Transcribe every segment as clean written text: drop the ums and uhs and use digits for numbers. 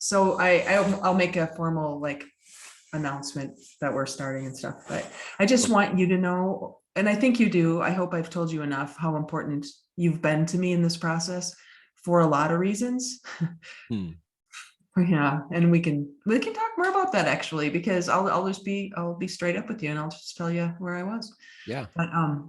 So I'll make a formal like announcement that we're starting and stuff, but I just want you to know, and I think you do, I hope I've told you enough how important you've been to me in this process for a lot of reasons. Yeah, and we can talk more about that actually, because I'll be straight up with you and I'll just tell you where I was. Yeah. But I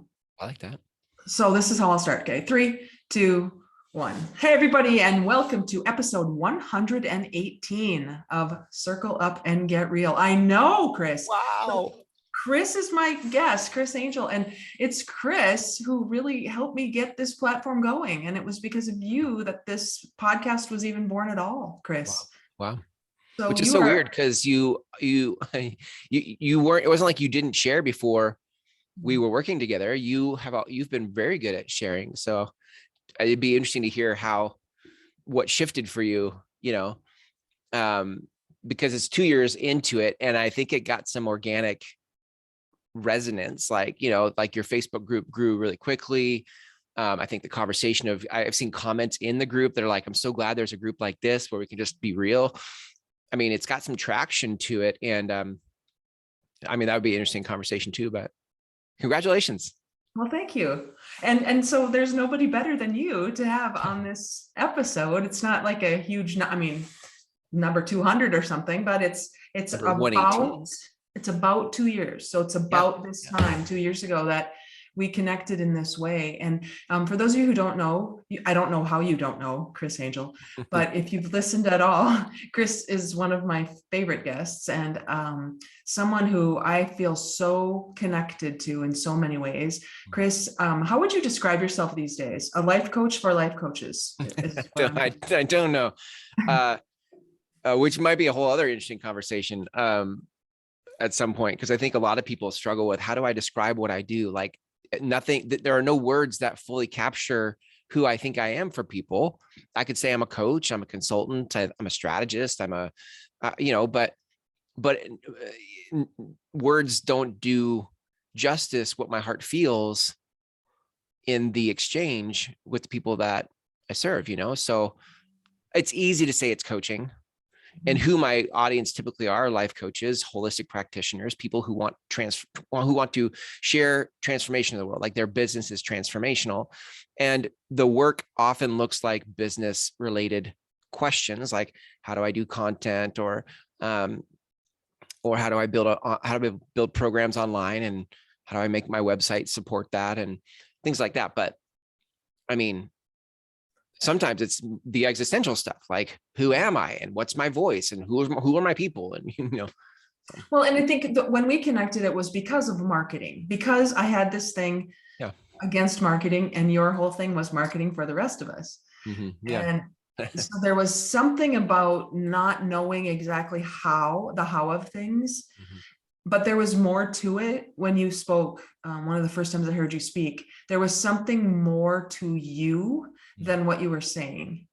like that. So this is how I'll start. Okay, 3, 2, 1. Hey everybody, and welcome to episode 118 of Circle Up and Get Real. I know, Chris. Wow. Chris is my guest, Chris Angell, and it's Chris who really helped me get this platform going. And it was because of you that this podcast was even born at all, Chris. Wow. So which is so weird because you weren't, it wasn't like you didn't share before we were working together. You've been very good at sharing. So it'd be interesting to hear what shifted for you, because it's 2 years into it. And I think it got some organic resonance, like your Facebook group grew really quickly. I think the conversation I've seen comments in the group that are like, I'm so glad there's a group like this where we can just be real. I mean, it's got some traction to it. And I mean, that would be an interesting conversation too, but congratulations. Well, thank you. And so there's nobody better than you to have on this episode. It's not like a huge, I mean, number 200 or something, but it's about 2 years. So it's about this time, 2 years ago, that we connected in this way. And for those of you who don't know, I don't know how you don't know Chris Angell, but if you've listened at all, Chris is one of my favorite guests and someone who I feel so connected to in so many ways. Chris, how would you describe yourself these days? A life coach for life coaches? I don't know, which might be a whole other interesting conversation at some point, because I think a lot of people struggle with, how do I describe what I do? Like, there are no words that fully capture who I think I am for people. I could say I'm a coach, I'm a consultant, I'm a strategist, I'm a, but words don't do justice what my heart feels in the exchange with the people that I serve, so it's easy to say it's coaching. And who my audience typically are life coaches, holistic practitioners, people who want to share transformation in the world, like their business is transformational. And the work often looks like business related questions, like how do I do content, or how do I build programs online, and how do I make my website support that, and things like that. But I mean, sometimes it's the existential stuff, like who am I and what's my voice and who are my people, and Well, and I think that when we connected, it was because of marketing, because I had this thing against marketing, and your whole thing was marketing for the rest of us. And so there was something about not knowing exactly how of things, but there was more to it. When you spoke, one of the first times I heard you speak, there was something more to you than what you were saying.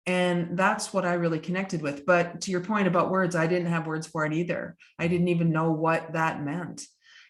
And that's what I really connected with. But to your point about words, I didn't have words for it either. I didn't even know what that meant.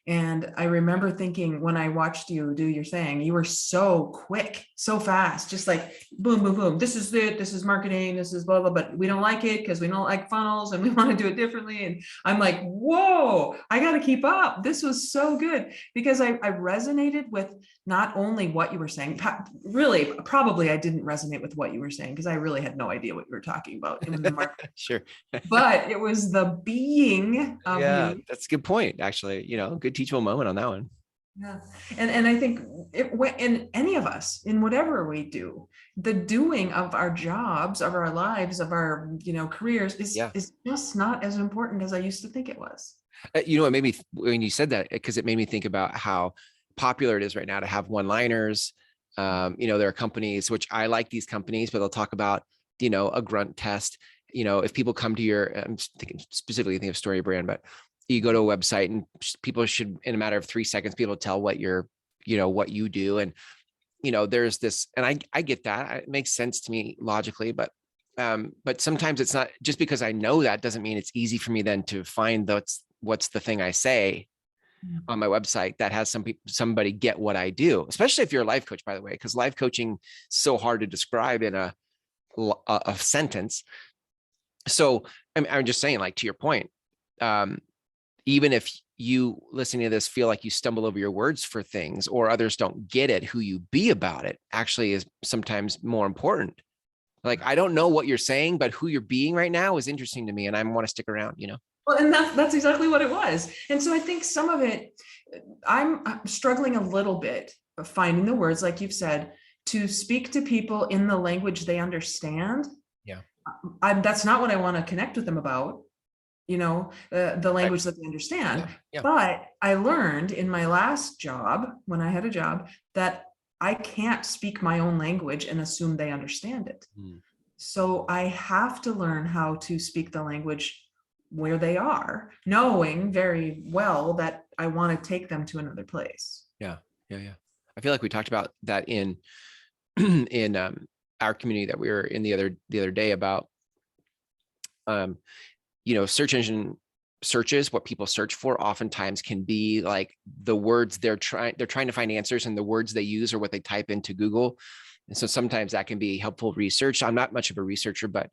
And I remember thinking, when I watched you do your thing, you were so quick, so fast, just like boom, boom, boom. This is it. This is marketing. This is blah, blah, but we don't like it because we don't like funnels and we want to do it differently. And I'm like, whoa, I got to keep up. This was so good, because I resonated with not only what you were saying, really, probably I didn't resonate with what you were saying because I really had no idea what you were talking about in the market. Sure. But it was the being of you. That's a good point, actually. Good teachable moment on that one. Yeah. And I think in any of us, in whatever we do, the doing of our jobs, of our lives, of our, careers is just not as important as I used to think it was. It made me, when you said that, because it made me think about how popular it is right now to have one-liners. There are companies, which I like these companies, but they'll talk about, a grunt test. If people come to I'm specifically thinking of Story Brand, but you go to a website and people should, in a matter of 3 seconds, be able to tell what what you do. And, there's this, and I get that. It makes sense to me logically, but sometimes it's not, just because I know that doesn't mean it's easy for me then to find what's the thing I say on my website that has somebody get what I do, especially if you're a life coach, by the way, because life coaching is so hard to describe in a sentence. So I'm just saying, like, to your point, even if you listening to this feel like you stumble over your words for things, or others don't get it, who you be about it actually is sometimes more important. Like, I don't know what you're saying, but who you're being right now is interesting to me, and I want to stick around, you know? Well, and that's exactly what it was. And so I think some of it, I'm struggling a little bit of finding the words, like you've said, to speak to people in the language they understand. Yeah. That's not what I want to connect with them about, you know, the language that they understand. Yeah. Yeah. But I learned in my last job, when I had a job, that I can't speak my own language and assume they understand it. So I have to learn how to speak the language where they are, knowing very well that I want to take them to another place. Yeah. Yeah. Yeah. I feel like we talked about that in in our community that we were in the other day about you know, search engine searches, what people search for oftentimes can be like the words they're trying to find answers, and the words they use or what they type into Google. And so sometimes that can be helpful research. I'm not much of a researcher, but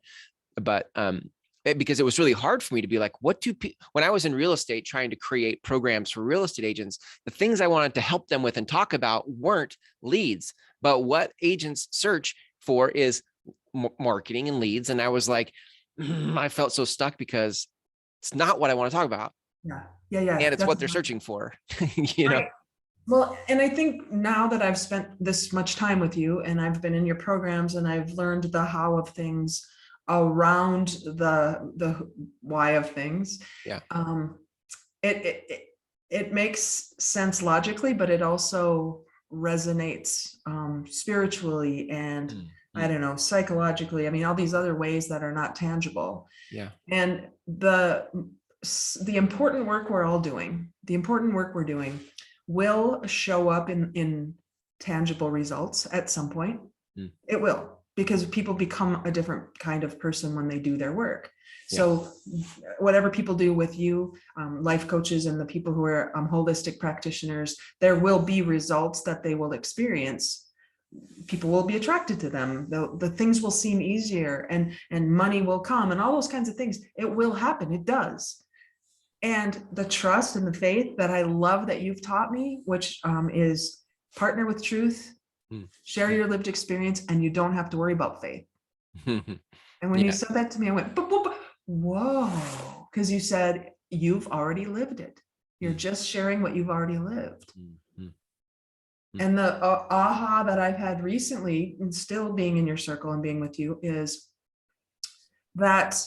because it was really hard for me to be like, when I was in real estate trying to create programs for real estate agents, the things I wanted to help them with and talk about weren't leads, but what agents search for is marketing and leads. And I was like, I felt so stuck because it's not what I want to talk about. Yeah. And it's what they're searching for, you know? Well, and I think now that I've spent this much time with you and I've been in your programs and I've learned the how of things around the why of things. Yeah. It makes sense logically, but it also resonates spiritually and I don't know, psychologically. I mean, all these other ways that are not tangible. Yeah. And the important work we're all doing, will show up in tangible results at some point. It will, because people become a different kind of person when they do their work. So whatever people do with you, life coaches and the people who are holistic practitioners, there will be results that they will experience. People will be attracted to them. The things will seem easier, and money will come, and all those kinds of things. It will happen. It does. And the trust and the faith that I love that you've taught me, which is partner with truth, share your lived experience, and you don't have to worry about faith. And when you said that to me, I went, whoa, because you said you've already lived it. You're just sharing what you've already lived. And the aha that I've had recently, and still being in your circle and being with you, is that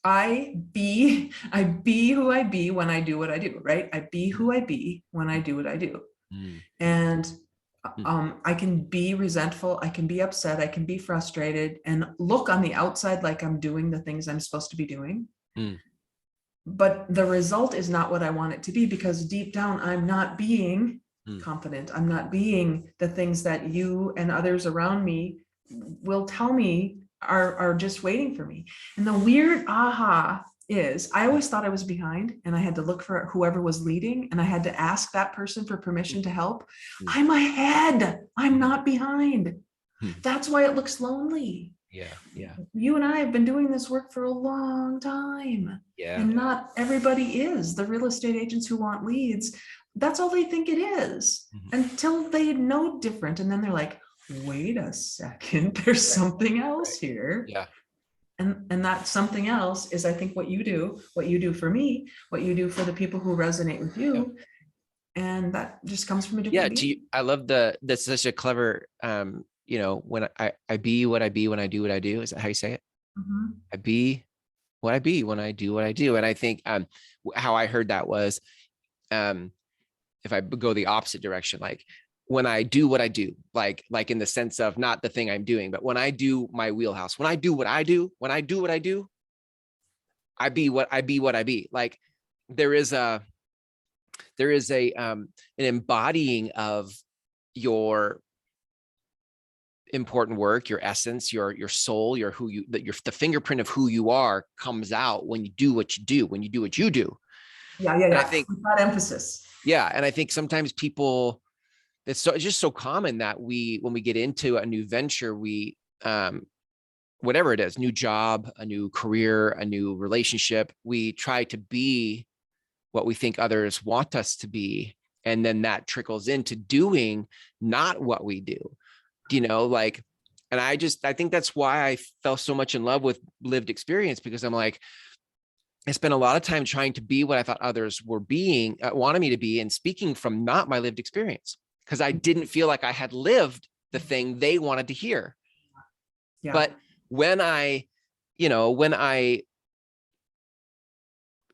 I be who I be when I do what I do, right? I be who I be when I do what I do. And I can be resentful, I can be upset, I can be frustrated and look on the outside like I'm doing the things I'm supposed to be doing. But the result is not what I want it to be, because deep down, I'm not being confident. I'm not being the things that you and others around me will tell me are just waiting for me. And the weird aha is, I always thought I was behind and I had to look for whoever was leading and I had to ask that person for permission to help. I'm ahead. I'm not behind. That's why it looks lonely. Yeah. You and I have been doing this work for a long time. And not everybody is. The real estate agents who want leads, that's all they think it is until they know different. And then they're like, wait a second, there's something else here. And that something else is, I think, what you do for me, what you do for the people who resonate with you. And that just comes from a different being. I love that's such a clever, you know, when I be what I be when I do what I do. Is that how you say it? I be what I be when I do what I do. And I think how I heard that was, if I go the opposite direction, like when I do what I do, like in the sense of not the thing I'm doing, but when I do my wheelhouse, when I do what I do, I be what I be. Like there is an embodying of your important work, your essence, your soul, the fingerprint of who you are comes out when you do what you do, when you do what you do. I think that emphasis. And I think sometimes people, it's just so common that when we get into a new venture, we whatever it is, new job, a new career, a new relationship, we try to be what we think others want us to be. And then that trickles into doing not what we do, like, and I think that's why I fell so much in love with lived experience, because I'm like, I spent a lot of time trying to be what I thought others were being, wanted me to be, and speaking from not my lived experience, because I didn't feel like I had lived the thing they wanted to hear. Yeah. But when I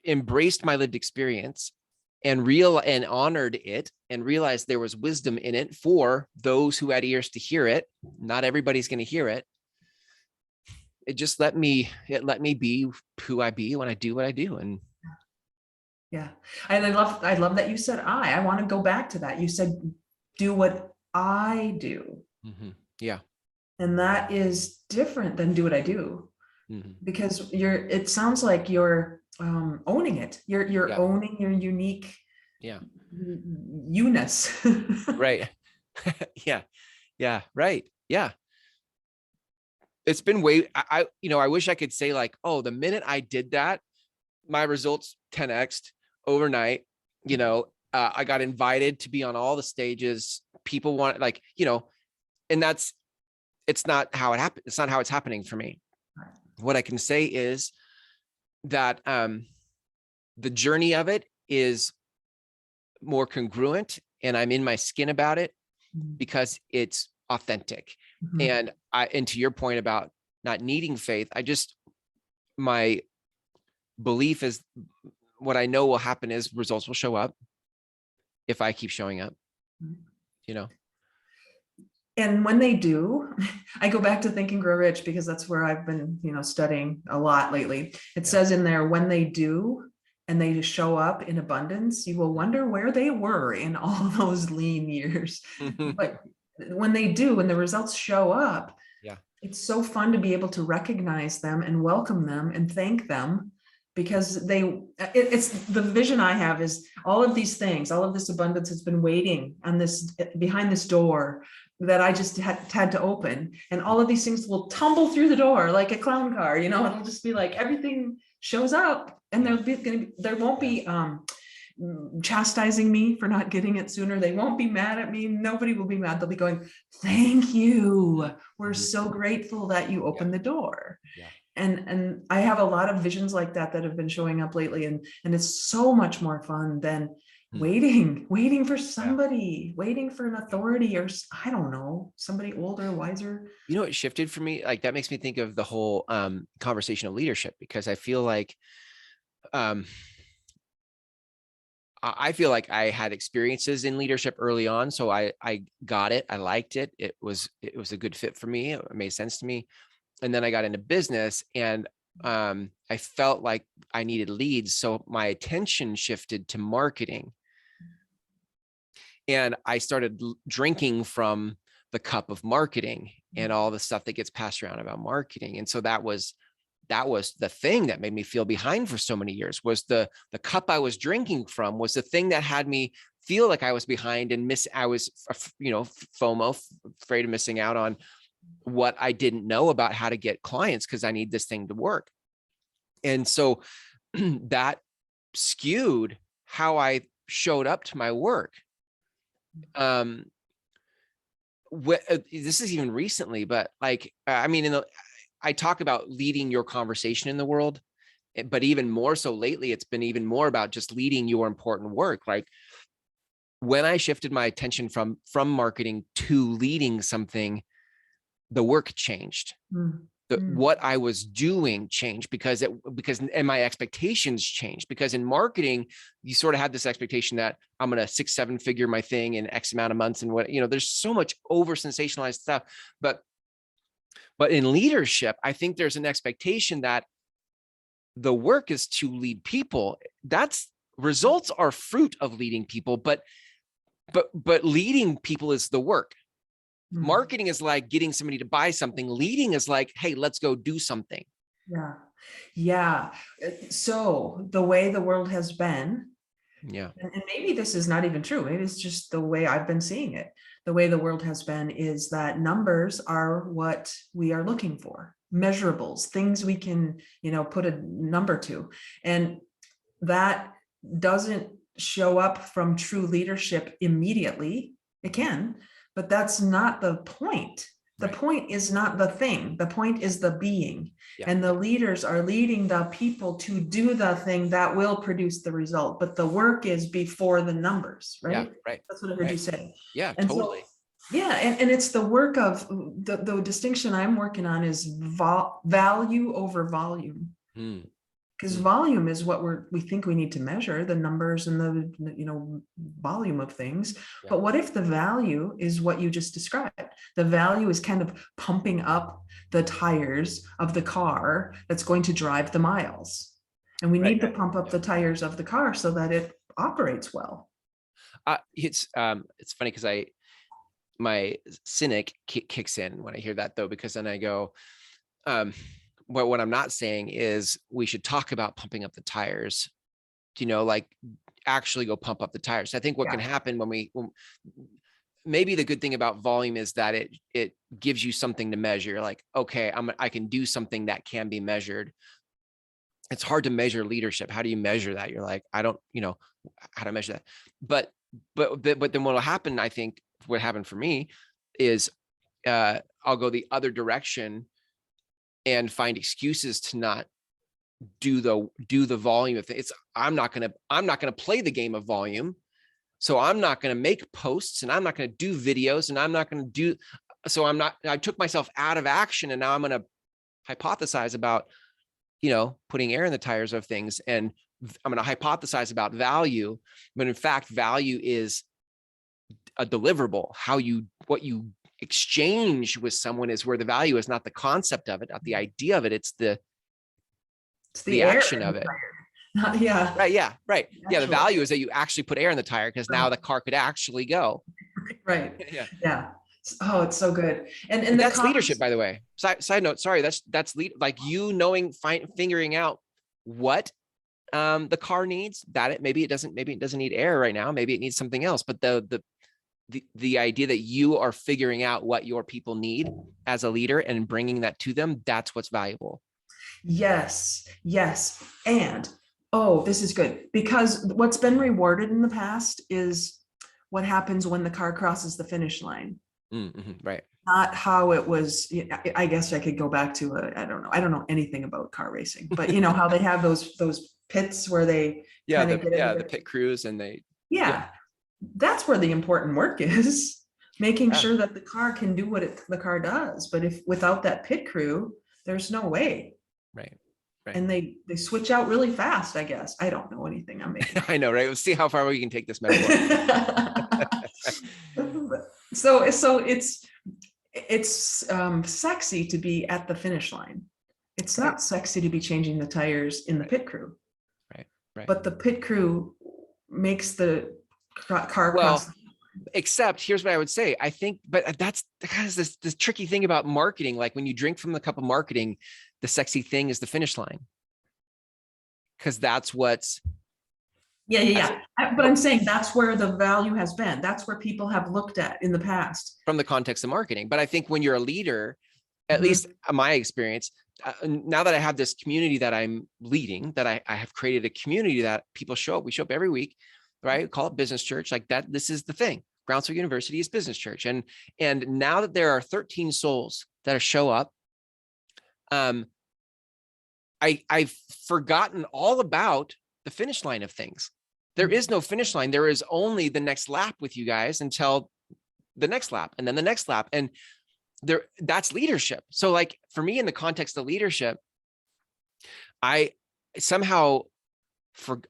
embraced my lived experience and honored it and realized there was wisdom in it for those who had ears to hear it, not everybody's going to hear it. It just let me be who I be when I do what I do. And yeah, and I love that you said I want to go back to that. You said, do what I do. Mm-hmm. Yeah. And that is different than do what I do, because it sounds like you're owning it. You're owning your unique you-ness. Right. Yeah. Right. Yeah. It's been I wish I could say like, oh, the minute I did that, my results 10x'd overnight. I got invited to be on all the stages. People want, like, and it's not how it happened. It's not how it's happening for me. What I can say is that the journey of it is more congruent, and I'm in my skin about it because it's authentic. And to your point about not needing faith, my belief is what I know will happen is results will show up if I keep showing up, And when they do, I go back to Think and Grow Rich, because that's where I've been, studying a lot lately. It says in there, when they do, and they just show up in abundance, you will wonder where they were in all those lean years. But when they do, when the results show up, it's so fun to be able to recognize them and welcome them and thank them, because it's the vision I have is all of these things, all of this abundance has been waiting on behind this door that I just had to open, and all of these things will tumble through the door like a clown car. It'll just be like everything shows up, and there won't be chastising me for not getting it sooner. They won't be mad at me. Nobody will be mad. They'll be going, thank you. We're so grateful that you opened the door. Yeah. And I have a lot of visions like that have been showing up lately. And it's so much more fun than waiting for somebody, waiting for an authority, or I don't know, somebody older, wiser. It shifted for me. Like, that makes me think of the whole conversation of leadership, because I feel like I had experiences in leadership early on. So I got it. I liked it. It was a good fit for me. It made sense to me. And then I got into business, and I felt like I needed leads. So my attention shifted to marketing, and I started drinking from the cup of marketing and all the stuff that gets passed around about marketing. And so that was the thing that made me feel behind for so many years. Was the cup I was drinking from was the thing that had me feel like I was behind and I was, FOMO, afraid of missing out on what I didn't know about how to get clients, because I need this thing to work. And so that skewed how I showed up to my work. This is even recently, but like, I talk about leading your conversation in the world, but even more so lately, it's been even more about just leading your important work. Like, when I shifted my attention from marketing to leading something, the work changed. What I was doing changed because my expectations changed, because in marketing, you sort of had this expectation that I'm going to 6-7 figure my thing in X amount of months. And there's so much over sensationalized stuff, but in leadership, I think there's an expectation that the work is to lead people. Results are fruit of leading people, but leading people is the work. Marketing is like getting somebody to buy something. Leading is like, hey, let's go do something. Yeah. So the way the world has been, and maybe this is not even true, maybe it's just the way I've been seeing it. the way the world has been is that numbers are what we are looking for, measurables, things we can, put a number to. And that doesn't show up from true leadership immediately. It can, but that's not the point. The point is not the thing. The point is the being. And the leaders are leading the people to do the thing that will produce the result. But the work is before the numbers, right? Yeah, right. That's what I heard you say. Yeah, and totally. So, and it's the work of the distinction I'm working on is value over volume. Because volume is what we think we need to measure, the numbers and the volume of things. But what if the value is what you just described? The value is kind of pumping up the tires of the car that's going to drive the miles. And we need to pump up the tires of the car so that it operates well. It's funny because my cynic kicks in when I hear that, though, because then I go, what I'm not saying is we should talk about pumping up the tires, like actually go pump up the tires. I think what can happen when maybe the good thing about volume is that it gives you something to measure. Like, okay, I can do something that can be measured. It's hard to measure leadership. How do you measure that? You're like, I don't, how to measure that. But then what will happen, I think what happened for me is I'll go the other direction and find excuses to not do the volume of things. I'm not gonna play the game of volume. So I'm not gonna make posts and I'm not gonna do videos and I'm not gonna do, so I took myself out of action and now I'm gonna hypothesize about, putting air in the tires of things. And I'm gonna hypothesize about value, but in fact, value is a deliverable. What you exchange with someone is where the value is, not the concept of it, not the idea of it. It's the action of it. Right. The value is that you actually put air in the tire because now the car could actually go. Right. Yeah. Oh, it's so good. And that's leadership, by the way. Side note. Sorry. That's like figuring out what the car needs. Maybe it doesn't need air right now. Maybe it needs something else. But the idea that you are figuring out what your people need as a leader and bringing that to them, that's what's valuable. Yes. And, this is good, because what's been rewarded in the past is what happens when the car crosses the finish line. Right. Not how it was. I guess I could go back to I don't know anything about car racing, but how they have those pits where they the pit crews and they that's where the important work is, making sure that the car can do what the car does. But if without that pit crew, there's no way. Right. And they switch out really fast, I guess. I don't know anything. I'm making. I know, right? Let's see how far we can take this metaphor. So it's sexy to be at the finish line. It's not sexy to be changing the tires in the pit crew. Right. But the pit crew makes the car cross. Except here's what I would say. I think, but that's this tricky thing about marketing. Like when you drink from the cup of marketing, the sexy thing is the finish line. Because that's what's. Yeah. But I'm saying that's where the value has been. That's where people have looked at in the past. From the context of marketing. But I think when you're a leader, at least in my experience, now that I have this community that I'm leading, that I have created a community that people show up. We show up every week, right? Call it business church, like that. This is the thing. Groundswell University is business church. And now that there are 13 souls that show up, I've forgotten all about the finish line of things. There is no finish line. There is only the next lap with you guys until the next lap and then the next lap. And that's leadership. So like for me, in the context of leadership, I somehow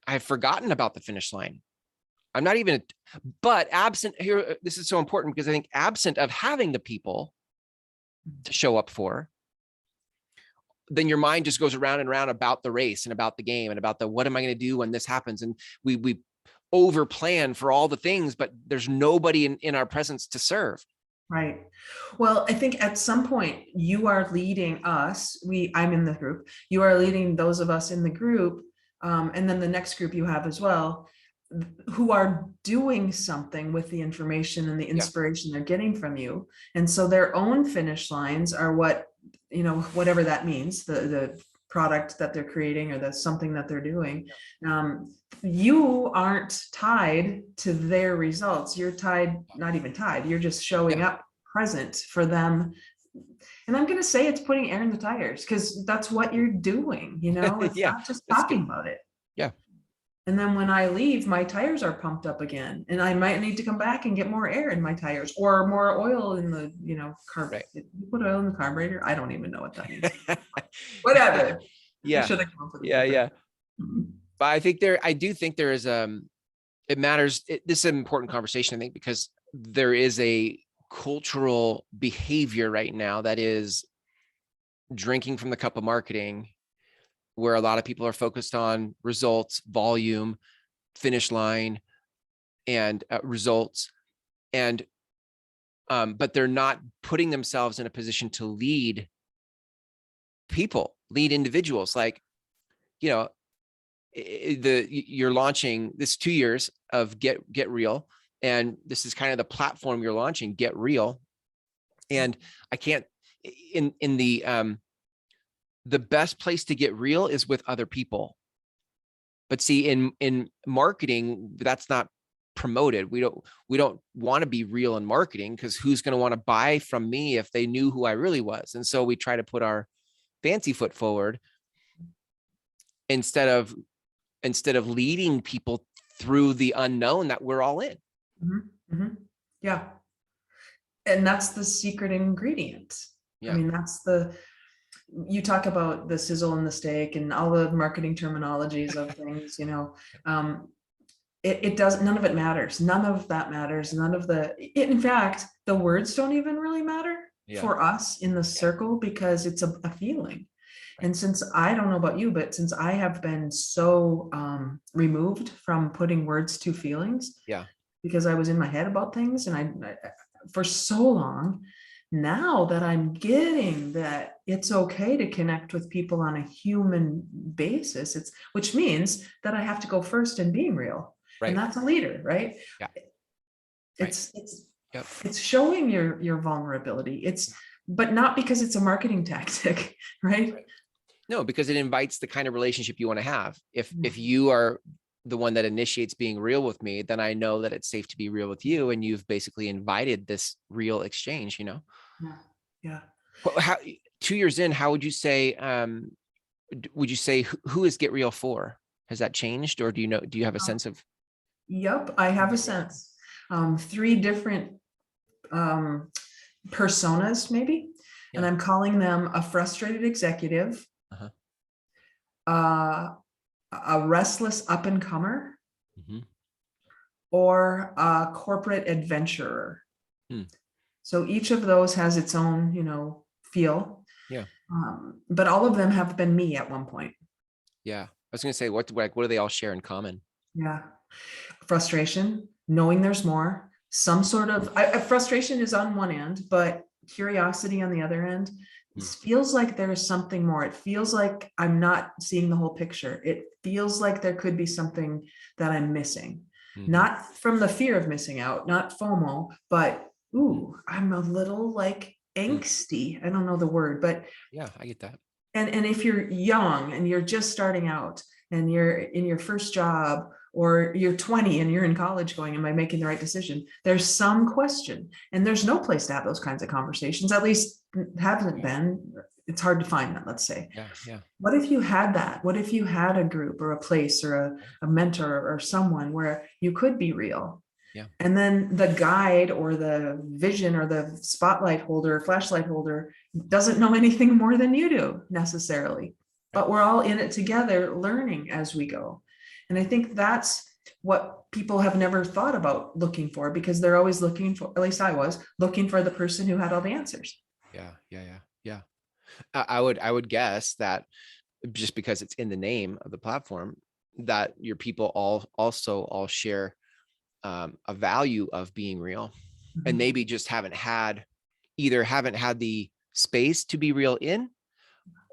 I've forgotten about the finish line. I'm not even, but absent here, this is so important because I think absent of having the people to show up for, then your mind just goes around and around about the race and about the game and about what am I going to do when this happens? And we over plan for all the things, but there's nobody in our presence to serve. Right. Well, I think at some point you are leading us. I'm in the group. You are leading those of us in the group. And then the next group you have as well. who are doing something with the information and the inspiration they're getting from you. And so their own finish lines are what, you know, whatever that means, the product that they're creating or the something that they're doing. You aren't tied to their results. You're tied, not even tied, you're just showing up present for them. And I'm going to say it's putting air in the tires, because that's what you're doing, you know, it's not just talking about it. Yeah. And then when I leave, my tires are pumped up again, and I might need to come back and get more air in my tires, or more oil in the, you know, carburetor. You put oil in the carburetor. I don't even know what that means. Whatever. Yeah. Yeah. But I do think there is, it matters. This is an important conversation, I think, because there is a cultural behavior right now that is drinking from the cup of marketing, where a lot of people are focused on results, volume, finish line, and results. And, but they're not putting themselves in a position to lead people, lead individuals. Like, you know, you're launching this 2 years of Get Real. And this is kind of the platform you're launching, Get Real. And I can't, in the best place to get real is with other people. But see, in marketing, that's not promoted. We don't want to be real in marketing, because who's going to want to buy from me if they knew who I really was? And so we try to put our fancy foot forward instead of leading people through the unknown that we're all in. Yeah. And that's the secret ingredient. I mean, that's you talk about the sizzle and the steak and all the marketing terminologies of things, you know, it does, none of it matters. None of that matters. In fact, the words don't even really matter for us in the circle, because it's a feeling. And since I don't know about you, but since I have been so removed from putting words to feelings, because I was in my head about things, and I for so long, now that I'm getting that it's okay to connect with people on a human basis, which means that I have to go first in being real. And that's a leader, right? It's showing your vulnerability. But not because it's a marketing tactic, right? No, because it invites the kind of relationship you want to have. If you are the one that initiates being real with me, then I know that it's safe to be real with you. And you've basically invited this real exchange, you know? Yeah. Well, how, 2 years in, how would you say, who is Get Real for? Has that changed? Or do you have a sense of? Yep. I have a sense. 3 different personas, maybe. And I'm calling them a frustrated executive, a restless up and comer, or a corporate adventurer. So each of those has its own, you know, feel. But all of them have been me at one point. I was going to say, what do they all share in common? Frustration, knowing there's more, some sort of frustration is on one end, but curiosity on the other end. It feels like there's something more. It feels like I'm not seeing the whole picture. It feels like there could be something that I'm missing, not from the fear of missing out, not FOMO, but I'm a little like angsty. I don't know the word, but I get that. And if you're young and you're just starting out and you're in your first job, or you're 20 and you're in college going, am I making the right decision? There's some question, and there's no place to have those kinds of conversations, at least haven't been. It's hard to find that, let's say. What if you had that? What if you had a group or a place or a mentor or someone where you could be real? And then the guide or the vision or the spotlight holder, flashlight holder doesn't know anything more than you do necessarily, but we're all in it together, learning as we go. And I think that's what people have never thought about looking for, because they're always looking for, at least I was looking for the person who had all the answers. I would guess that just because it's in the name of the platform, that your people all share a value of being real, and maybe just haven't had the space to be real in,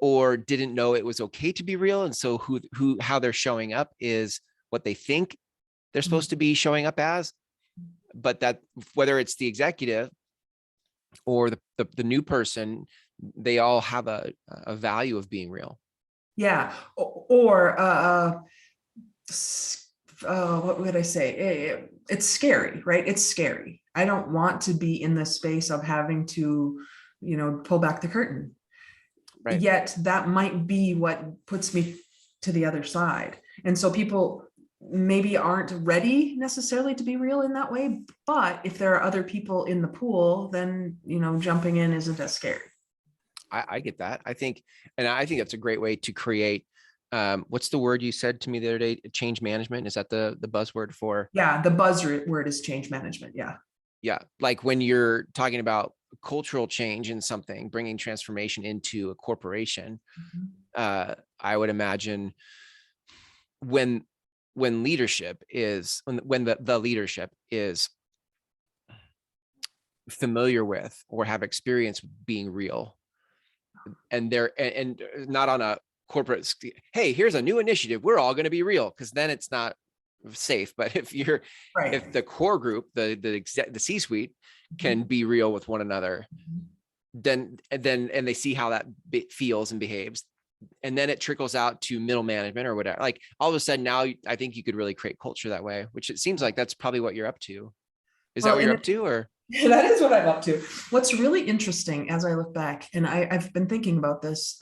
or didn't know it was okay to be real. And so how they're showing up is what they think they're supposed to be showing up as, but that whether it's the executive or the new person, they all have a value of being real. Yeah. Or what would I say? It's scary, right? It's scary. I don't want to be in the space of having to, pull back the curtain. Right. Yet that might be what puts me to the other side. And so people maybe aren't ready necessarily to be real in that way. But if there are other people in the pool, then, jumping in isn't as scary. I get that. I think that's a great way to create. What's the word you said to me the other day? Change management. Is that the buzzword for? Yeah. The buzzword is change management. Yeah. Yeah. Like when you're talking about cultural change in something, bringing transformation into a corporation, I would imagine when leadership is, when the leadership is familiar with or have experience being real, and they're and not on a corporate, hey, here's a new initiative, we're all going to be real, because then it's not safe. But if you're right, if the core group, the C-suite can be real with one another, then they see how that feels and behaves, and then it trickles out to middle management or whatever. Like all of a sudden now, I think you could really create culture that way, which it seems like that's probably what you're up to. Is that what you're up to, or? That is what I'm up to. What's really interesting as I look back, and I've been thinking about this,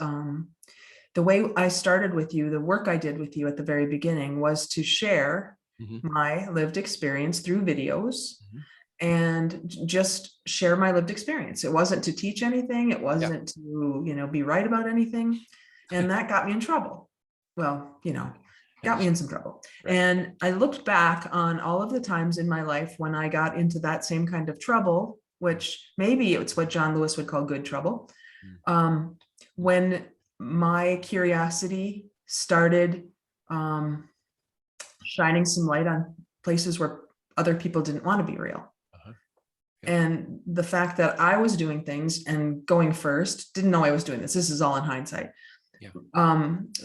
the way I started with you, the work I did with you at the very beginning was to share my lived experience through videos and just share my lived experience. It wasn't to teach anything. It wasn't to, be right about anything. And that got me in trouble. Well, got me in some trouble. Right. And I looked back on all of the times in my life when I got into that same kind of trouble, which maybe it's what John Lewis would call good trouble. When my curiosity started shining some light on places where other people didn't want to be real. And the fact that I was doing things and going first, didn't know I was doing this. This is all in hindsight.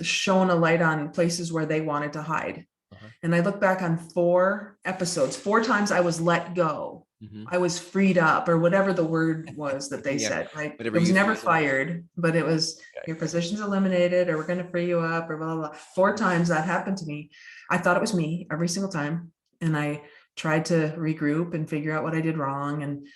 Shone a light on places where they wanted to hide. And I look back on 4 episodes, 4 times I was let go. I was freed up, or whatever the word was that they said, right? It was never fired, but it was your position's eliminated, or we're going to free you up, or blah, blah, blah. 4 times that happened to me. I thought it was me every single time. And I tried to regroup and figure out what I did wrong and,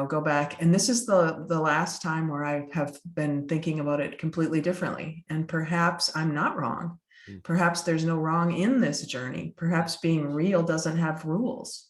go back. And this is the last time where I have been thinking about it completely differently. And perhaps I'm not wrong. Perhaps there's no wrong in this journey. Perhaps being real doesn't have rules.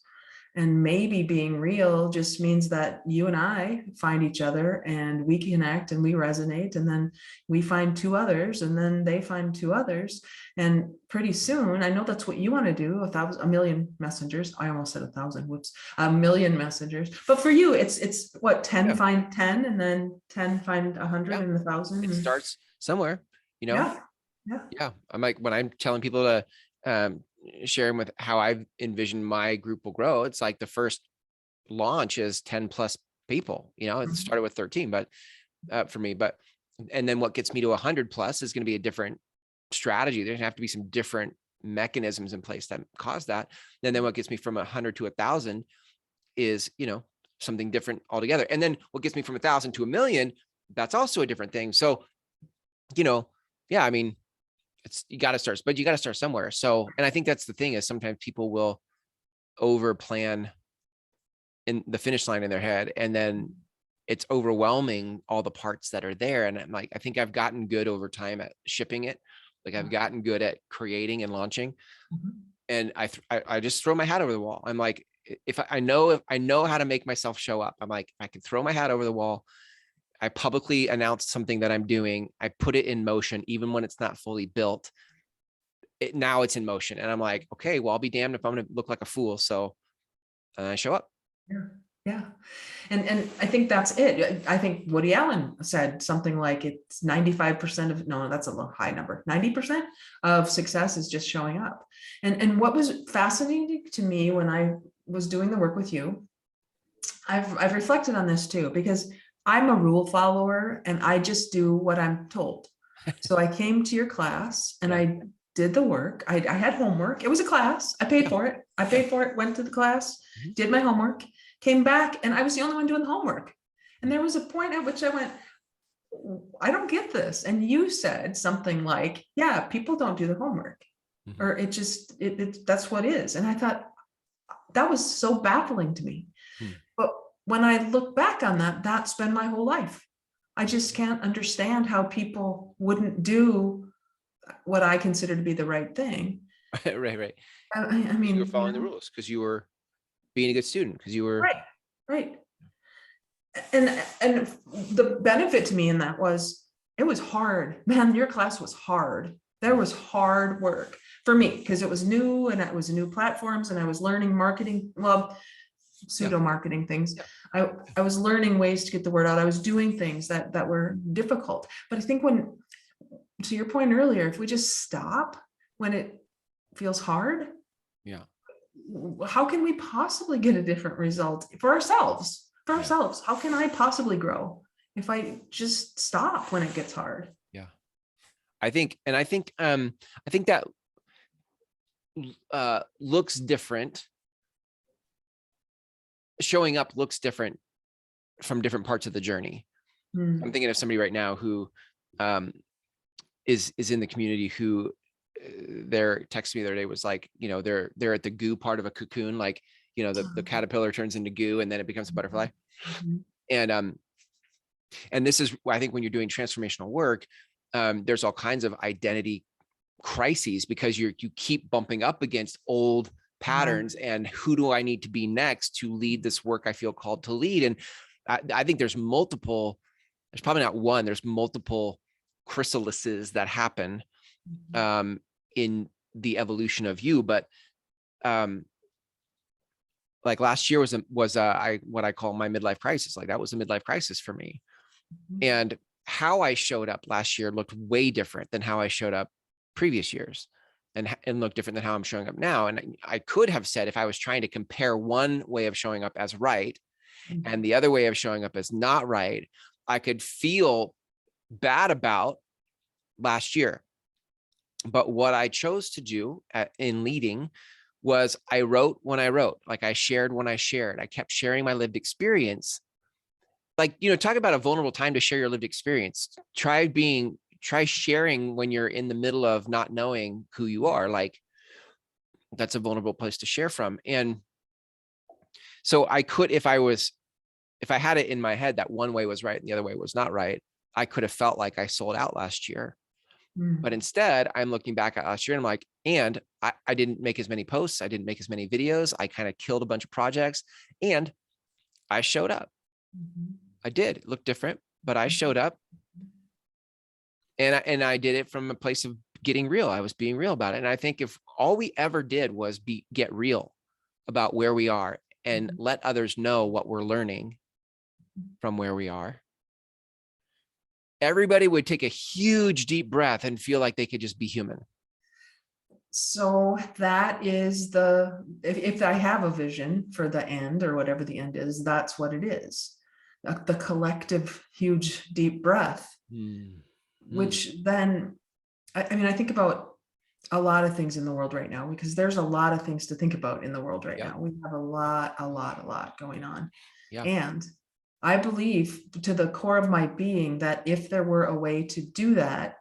And maybe being real just means that you and I find each other and we connect and we resonate, and then we find 2 others, and then they find 2 others. And pretty soon, I know that's what you want to do, a million messengers. I almost said 1,000, whoops, a million messengers. But for you, it's what, 10 find 10, and then 10 find 100 and 1,000. It starts somewhere, Yeah. I'm like, when I'm telling people to sharing with how I've envisioned my group will grow, it's like the first launch is 10 plus people, it started with 13, but for me, and then what gets me to 100 plus is going to be a different strategy. There's gonna have to be some different mechanisms in place that cause that. And then what gets me from 100 to 1,000 is, something different altogether. And then what gets me from 1,000 to 1,000,000, that's also a different thing. So, I mean, you got to start somewhere. So, and I think that's the thing, is sometimes people will over plan in the finish line in their head, and then it's overwhelming all the parts that are there. And I'm like, I think I've gotten good over time at shipping it. Like I've gotten good at creating and launching, and I just throw my hat over the wall. I'm like, if I know how to make myself show up, I'm like, I can throw my hat over the wall. I publicly announced something that I'm doing. I put it in motion, even when it's not fully built. Now it's in motion. And I'm like, okay, well, I'll be damned if I'm going to look like a fool. So I show up. Yeah. And I think that's it. I think Woody Allen said something like it's 95% of, no, that's a little high number. 90% of success is just showing up. And what was fascinating to me when I was doing the work with you, I've reflected on this too, because I'm a rule follower and I just do what I'm told. So I came to your class and I did the work. I had homework. It was a class. I paid for it. Went to the class, did my homework, came back, and I was the only one doing the homework. And there was a point at which I went, I don't get this. And you said something like, yeah, people don't do the homework, or it just, that's what is. And I thought that was so baffling to me. But when I look back on that, that's been my whole life. I just can't understand how people wouldn't do what I consider to be the right thing. Right. I mean, you were following the rules because you were being a good student, because you were right. And the benefit to me in that was, it was hard, man. Your class was hard. There was hard work for me because it was new, and it was new platforms, and I was learning marketing, pseudo marketing things. I was learning ways to get the word out. I was doing things that were difficult. But I think when, to your point earlier, if we just stop when it feels hard, how can we possibly get a different result for ourselves? How can I possibly grow if I just stop when it gets hard? I think that looks different. Showing up looks different from different parts of the journey. I'm thinking of somebody right now who is in the community who they're texting me the other day, was like, they're at the goo part of a cocoon, like, the caterpillar turns into goo and then it becomes a butterfly. And this is, I think, when you're doing transformational work, there's all kinds of identity crises because you keep bumping up against old patterns and who do I need to be next to lead this work I feel called to lead. And I think there's probably not one, there's multiple chrysalises that happen in the evolution of you. But like last year was what I call my midlife crisis. Like that was a midlife crisis for me. And how I showed up last year looked way different than how I showed up previous years, and looked different than how I'm showing up now. And I could have said, if I was trying to compare one way of showing up as right and the other way of showing up as not right, I could feel bad about last year. But what I chose to do in leading was I wrote when I wrote, like I shared when I shared. I kept sharing my lived experience. Like, talk about a vulnerable time to share your lived experience. Try sharing when you're in the middle of not knowing who you are. Like, that's a vulnerable place to share from. And so I could, if I had it in my head that one way was right and the other way was not right, I could have felt like I sold out last year. But instead, I'm looking back at last year and I'm like, and I didn't make as many posts. I didn't make as many videos. I kind of killed a bunch of projects and I showed up. I did. It looked different, but I showed up and I did it from a place of getting real. I was being real about it. And I think if all we ever did was get real about where we are and let others know what we're learning from where we are, everybody would take a huge deep breath and feel like they could just be human. So that is if I have a vision for the end or whatever the end is, that's what it is. The collective, huge, deep breath, which then, I mean, I think about a lot of things in the world right now, because there's a lot of things to think about in the world right now. We have a lot going on. And I believe to the core of my being that if there were a way to do that,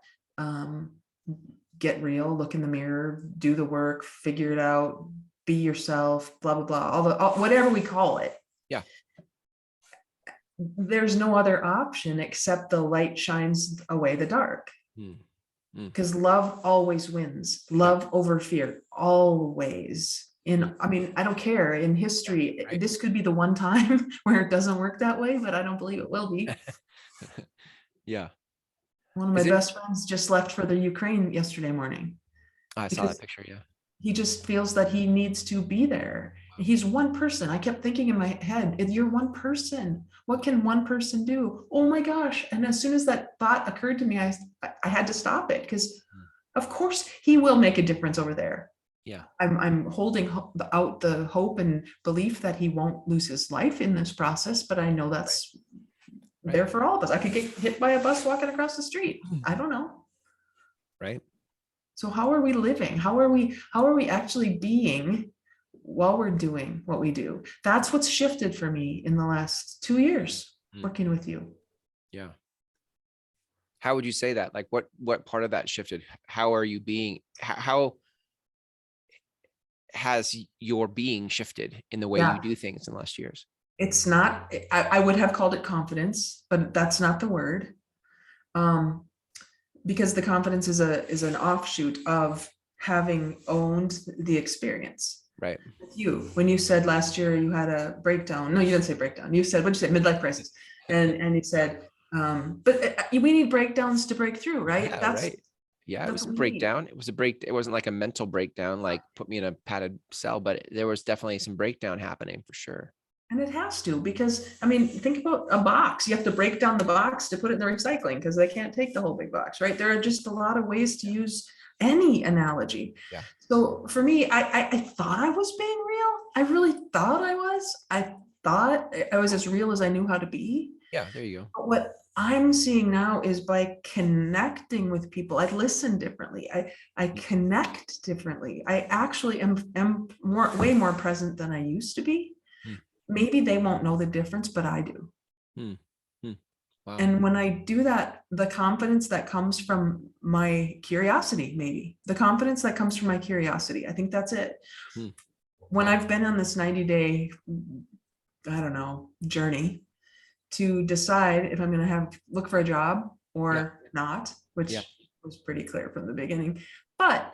get real, look in the mirror, do the work, figure it out, be yourself, blah, blah, blah, all whatever we call it. There's no other option except the light shines away the dark. Because love always wins. Love over fear, always. I mean, I don't care. In history, this could be the one time where it doesn't work that way, but I don't believe it will be. One of my best friends just left for the Ukraine yesterday morning. I saw that picture, He just feels that he needs to be there. He's one person. I kept thinking in my head, if you're one person, what can one person do? Oh my gosh. And as soon as that thought occurred to me, I had to stop it, because of course he will make a difference over there. I'm holding out the hope and belief that he won't lose his life in this process, but I know that's there for all of us. I could get hit by a bus walking across the street. I don't know. So how are we living? How are we actually being while we're doing what we do? That's what's shifted for me in the last 2 years working with you. Yeah. How would you say that? Like what part of that shifted? How are you being, how has your being shifted in the way you do things in the last years? It's not, I would have called it confidence, but that's not the word. Because the confidence is an offshoot of having owned the experience. Right. With you, when you said last year you had a breakdown. No, you didn't say breakdown. You said, what'd you say? Midlife crisis. And you said, but we need breakdowns to break through, right? Yeah, That's right. Yeah, it was a what we need. breakdown. It was a break. It wasn't like a mental breakdown, like put me in a padded cell, but there was definitely some breakdown happening for sure. And it has to, because I mean, think about a box. You have to break down the box to put it in the recycling because they can't take the whole big box, right? There are just a lot of ways to use any analogy. Yeah. So for me, I thought I was being real. I really thought I was. I thought I was as real as I knew how to be. Yeah, there you go. But what I'm seeing now is by connecting with people, I listen differently. I connect differently. I actually am way more present than I used to be. Maybe they won't know the difference, but I do. Wow. And when I do that, the confidence that comes from my curiosity, maybe the confidence that comes from my curiosity, I think that's it. When I've been on this 90-day, I don't know, journey to decide if I'm going to look for a job or not, which was pretty clear from the beginning, but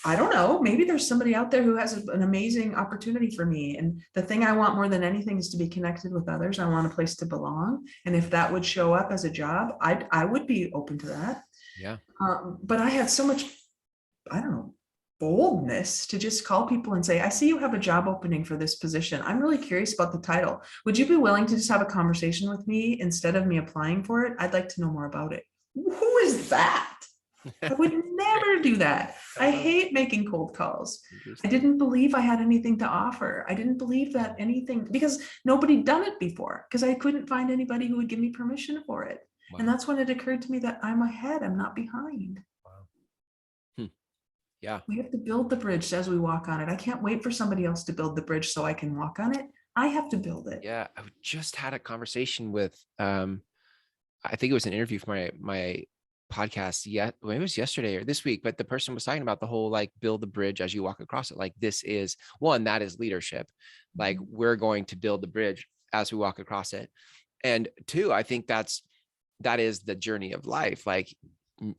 I don't know, maybe there's somebody out there who has an amazing opportunity for me. And the thing I want more than anything is to be connected with others. I want a place to belong. And if that would show up as a job, I would be open to that. Yeah. But I had so much, I don't know, boldness to just call people and say, I see you have a job opening for this position. I'm really curious about the title. Would you be willing to just have a conversation with me instead of me applying for it? I'd like to know more about it. Who is that? I would never do that. I hate making cold calls. I didn't believe I had anything to offer. I didn't believe that anything, because nobody done it before, because I couldn't find anybody who would give me permission for it. Wow. And that's when it occurred to me that I'm ahead, I'm not behind. Wow. Yeah. We have to build the bridge as we walk on it. I can't wait for somebody else to build the bridge so I can walk on it. I have to build it. Yeah. I just had a conversation with, I think it was an interview for my podcast. Yeah, maybe it was yesterday or this week, but the person was talking about the whole, like, build the bridge as you walk across it. Like, this is one, that is leadership. Like, we're going to build the bridge as we walk across it. And two, I think that is the journey of life. Like,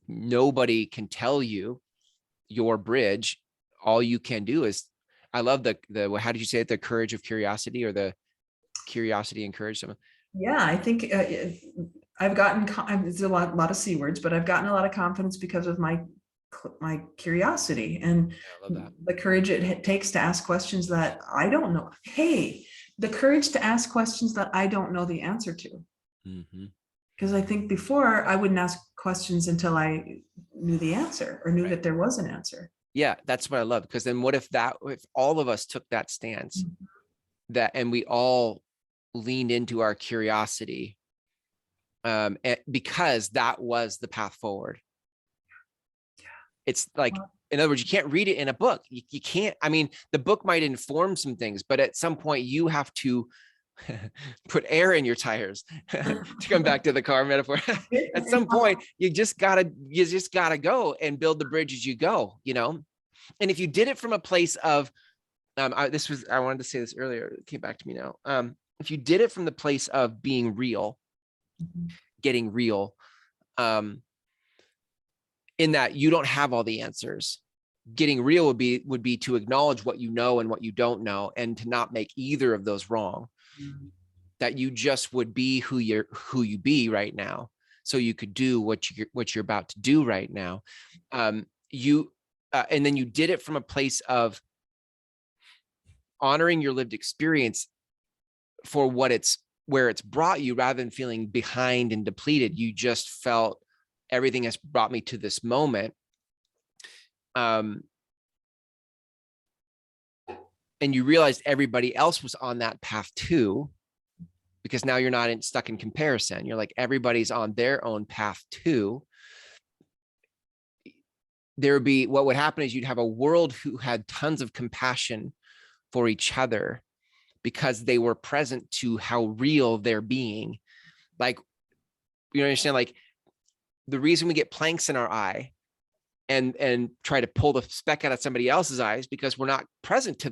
nobody can tell you your bridge. All you can do is, I love the how did you say it? The courage of curiosity, or the curiosity and courage. Yeah, I think I've gotten, it's a lot of C words, but I've gotten a lot of confidence because of my curiosity and the courage it takes to ask questions that I don't know. Hey, the courage to ask questions that I don't know the answer to. Because I think before I wouldn't ask questions until I knew the answer or knew that there was an answer. Yeah, that's what I love. Because then what if all of us took that stance, and we all leaned into our curiosity, because that was the path forward. It's like, in other words, you can't read it in a book. You can't, I mean, the book might inform some things, but at some point you have to put air in your tires to come back to the car metaphor. At some point, you just gotta go and build the bridge as you go, And if you did it from a place of, I wanted to say this earlier, it came back to me now. If you did it from the place of being real, getting real, in that you don't have all the answers. Getting real would be to acknowledge what you know and what you don't know, and to not make either of those wrong. That you just would be who you be right now, so you could do what you're about to do right now. And then you did it from a place of honoring your lived experience for where it's brought you, rather than feeling behind and depleted. You just felt, everything has brought me to this moment. And you realized everybody else was on that path too, because now you're not stuck in comparison. You're like, everybody's on their own path too. what would happen is you'd have a world who had tons of compassion for each other because they were present to how real they're being. Like, you understand, like the reason we get planks in our eye and try to pull the speck out of somebody else's eyes because we're not present to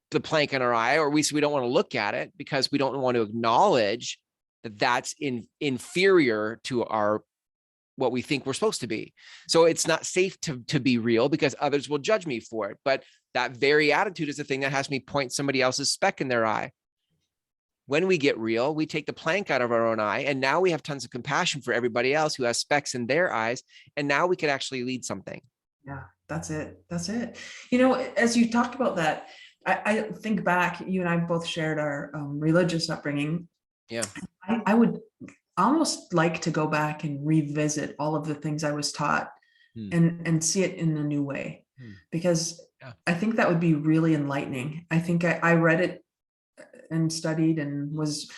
the plank in our eye, or we don't want to look at it because we don't want to acknowledge that that's inferior to our what we think we're supposed to be. So it's not safe to be real because others will judge me for it. But that very attitude is the thing that has me point somebody else's speck in their eye. When we get real, we take the plank out of our own eye, and now we have tons of compassion for everybody else who has specks in their eyes. And now we could actually lead something. Yeah, that's it. That's it. You know, as you talked about that, I think back, you and I both shared our religious upbringing. Yeah. I would almost like to go back and revisit all of the things I was taught and see it in a new way, because I think that would be really enlightening. I think I read it and studied and was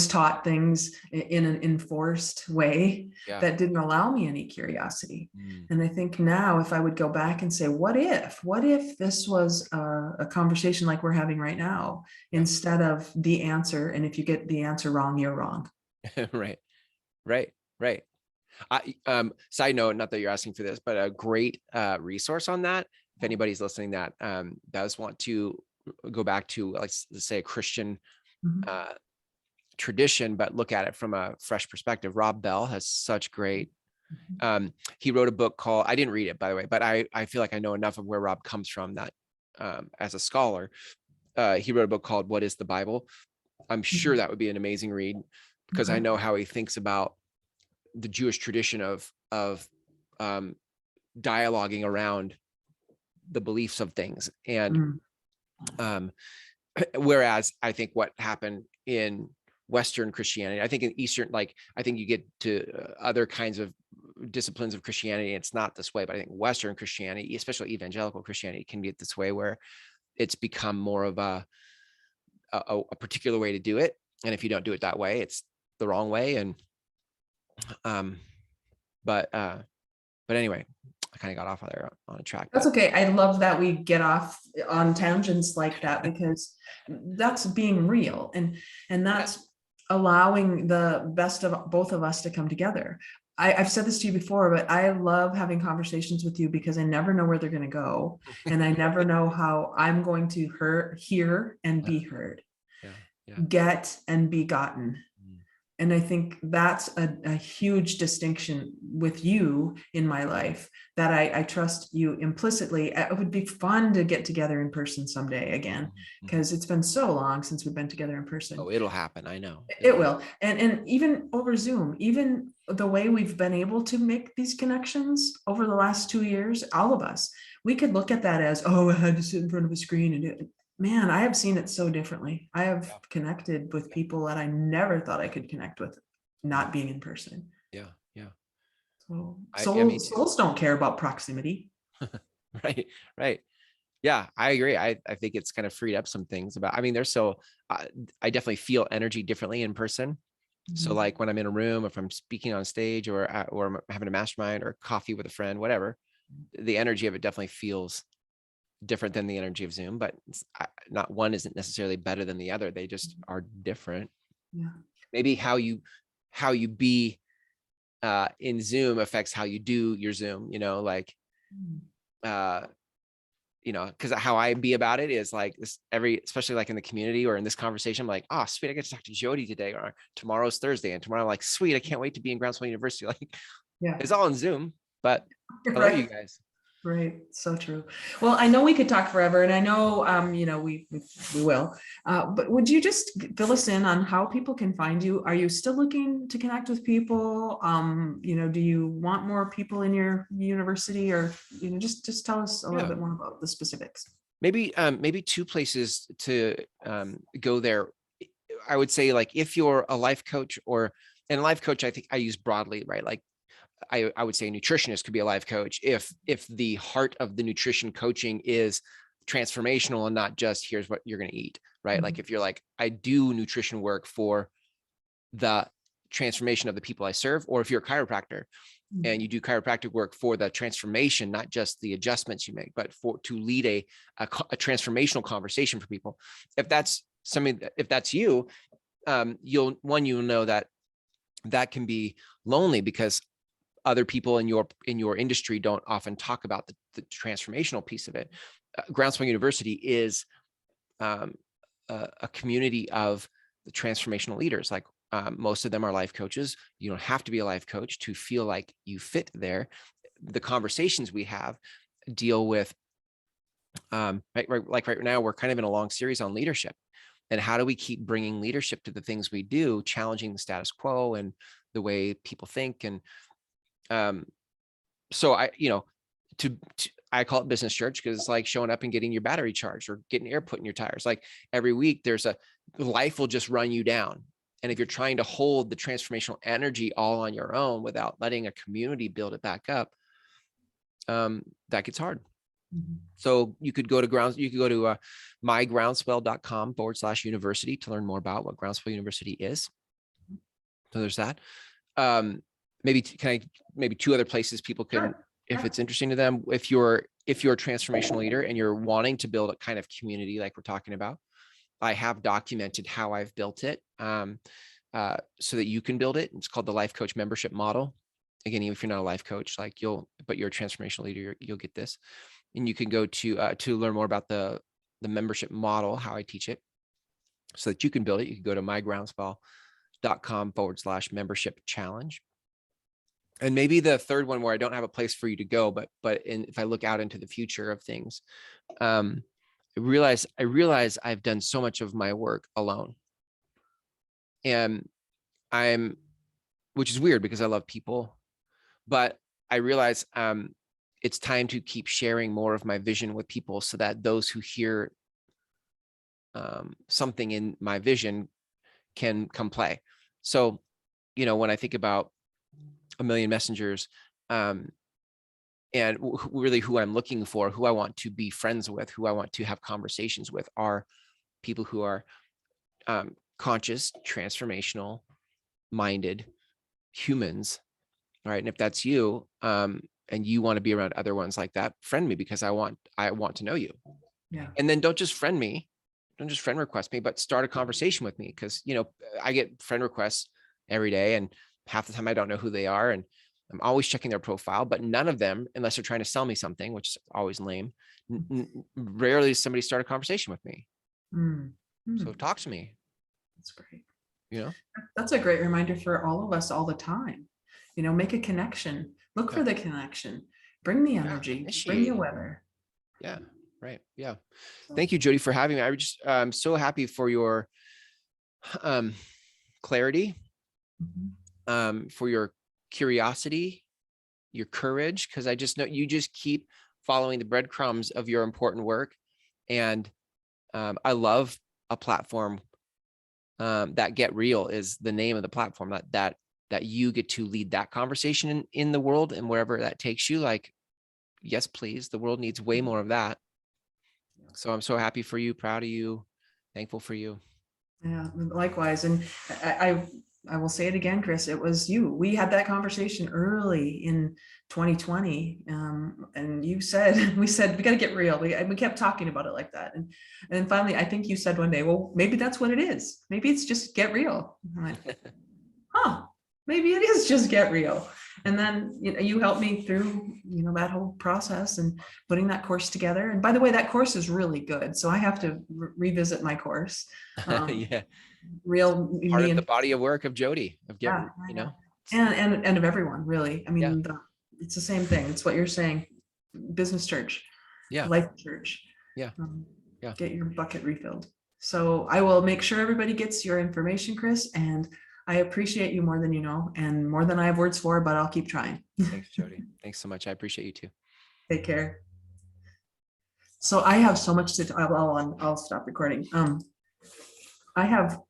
taught things in an enforced way that didn't allow me any curiosity. And I think now if I would go back and say, what if this was a conversation like we're having right now, instead of the answer, and if you get the answer wrong, you're wrong. Right. Side note, not that you're asking for this, but a great resource on that, if anybody's listening that does want to go back to, like, let's say a Christian tradition, but look at it from a fresh perspective. Rob Bell has such great, he wrote a book called, I didn't read it, by the way, but I feel like I know enough of where Rob comes from that as a scholar, he wrote a book called What is the Bible? I'm sure that would be an amazing read, because I know how he thinks about the Jewish tradition of dialoguing around the beliefs of things. And whereas I think what happened in Western Christianity, I think in Eastern, like, I think you get to other kinds of disciplines of Christianity, it's not this way, but I think Western Christianity, especially evangelical Christianity, can get this way where it's become more of a particular way to do it. And if you don't do it that way, it's the wrong way. And but anyway, I kind of got off there on a track. That's okay. I love that we get off on tangents like that, because that's being real, and that's allowing the best of both of us to come together. I've said this to you before, but I love having conversations with you because I never know where they're going to go, and I never know how I'm going to hear and be heard, get and be gotten. And I think that's a huge distinction with you in my life, that I trust you implicitly. It would be fun to get together in person someday again, because it's been so long since we've been together in person. Oh, it'll happen. I know. It will. And even over Zoom, even the way we've been able to make these connections over the last 2 years, all of us, we could look at that as, oh, I had to sit in front of a screen and do it. Man, I have seen it so differently. I have connected with people that I never thought I could connect with, not being in person. Yeah. So souls don't care about proximity. Right. Yeah, I agree. I think it's kind of freed up some things about, I mean, I definitely feel energy differently in person. So like when I'm in a room, if I'm speaking on stage or I'm having a mastermind or coffee with a friend, whatever, the energy of it definitely feels different than the energy of Zoom, but not one isn't necessarily better than the other. They just are different. Yeah. Maybe how you be in Zoom affects how you do your Zoom, like, because how I be about it is like this especially like in the community or in this conversation, I'm like, oh, sweet, I get to talk to Jodee today, or tomorrow's Thursday, and tomorrow I'm like, sweet, I can't wait to be in Groundswell University. Like, it's all on Zoom, but I love you guys. Right. So true. Well, I know we could talk forever, and I know, we will, but would you just fill us in on how people can find you? Are you still looking to connect with people? Do you want more people in your university, or, just tell us a little bit more about the specifics. Maybe 2 places to go there. I would say, like, if you're a life coach and life coach, I think I use broadly, right? Like, I would say a nutritionist could be a life coach if the heart of the nutrition coaching is transformational and not just here's what you're going to eat, right? Like if you're like, I do nutrition work for the transformation of the people I serve, or if you're a chiropractor and you do chiropractic work for the transformation, not just the adjustments you make, but to lead a transformational conversation for people. If that's something, if that's you, you'll know that can be lonely, because other people in your industry don't often talk about the transformational piece of it. Groundswell University is a community of the transformational leaders. Like most of them are life coaches. You don't have to be a life coach to feel like you fit there. The conversations we have deal with, like right now, we're kind of in a long series on leadership, and how do we keep bringing leadership to the things we do, challenging the status quo and the way people think. And so I call it business church, because it's like showing up and getting your battery charged or getting air put in your tires. Like every week life will just run you down. And if you're trying to hold the transformational energy all on your own without letting a community build it back up, that gets hard. So you could go to mygroundswell.com/university to learn more about what Groundswell University is. So there's that. Maybe two other places people can, if it's interesting to them, if you're a transformational leader and you're wanting to build a kind of community like we're talking about, I have documented how I've built it, so that you can build it. It's called the Life Coach Membership Model. Again, even if you're not a life coach, but you're a transformational leader, you'll get this. And you can go to learn more about the membership model, how I teach it, so that you can build it. You can go to mygroundswell.com/membership challenge. And maybe the third one, where I don't have a place for you to go, but if I look out into the future of things, I realize I've done so much of my work alone, and which is weird because I love people, but I realize it's time to keep sharing more of my vision with people, so that those who hear something in my vision can come play. So, when I think about a million messengers, and really who I'm looking for, who I want to be friends with, who I want to have conversations with, are people who are conscious, transformational minded humans. All right. And if that's you, and you want to be around other ones like that, friend me, because I want to know you. Yeah. And then don't just friend request me, but start a conversation with me. Because, I get friend requests every day, and half the time I don't know who they are. And I'm always checking their profile, but none of them, unless they're trying to sell me something, which is always lame, rarely does somebody start a conversation with me. So talk to me. That's great. That's a great reminder for all of us all the time. Make a connection, look for the connection, bring the energy, bring the weather. Yeah. Right. Yeah. Thank you, Jodee, for having me. I'm so happy for your clarity, for your curiosity, your courage, because I just know you just keep following the breadcrumbs of your important work. And I love a platform that Get Real is the name of the platform, that you get to lead that conversation in the world, and wherever that takes you. Like, yes, please. The world needs way more of that. So I'm so happy for you, proud of you, thankful for you. Yeah, likewise. And I will say it again, Chris, it was you. We had that conversation early in 2020. And we said, we got to get real. We kept talking about it like that. And then finally, I think you said one day, well, maybe that's what it is. Maybe it's just get real. I'm like, maybe it is just get real. And then you helped me through that whole process and putting that course together. And by the way, that course is really good, so I have to revisit my course. Yeah, real part of the body of work of Jodee, of and of everyone, really. I mean, it's the same thing. It's what you're saying. Business church, life church. Get your bucket refilled. So I will make sure everybody gets your information, Chris, and I appreciate you more than you know, and more than I have words for, but I'll keep trying. Thanks, Jodee. Thanks so much. I appreciate you too. Take care. So I have so much to, I'll stop recording. I have